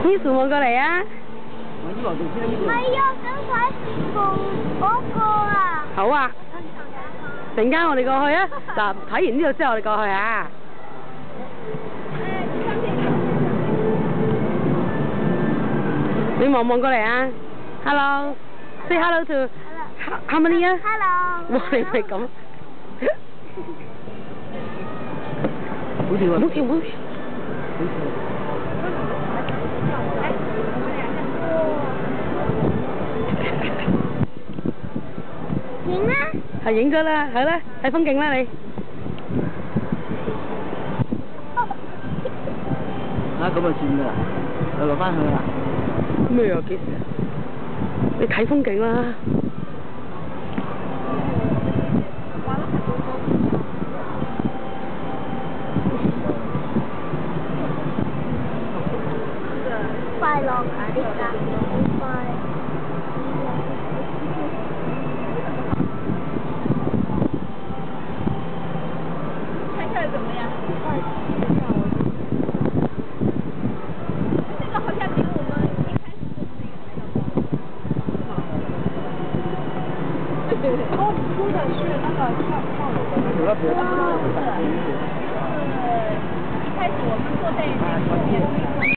Miss 望過嚟啊！唔係啊，想睇同嗰個啊。好啊，陣間我哋過去啊！嗱，睇完呢度之後我哋過去啊！你望過嚟啊 ！Hello，say hello to how many 啊 ？Hello。哇！你唔係咁。唔好跳啊！唔好跳，唔好跳。影啊！係影咗啦，係啦，睇風景啦你。啊，咁就算㗎啦，又落翻去啦。咩啊？幾時啊？你睇風景啦。快樂啊！呢架好快。看起来怎么样？这个好像比我们一开始做的那个还要高。哦，说的是那个跳楼的。一开始我们坐在那个。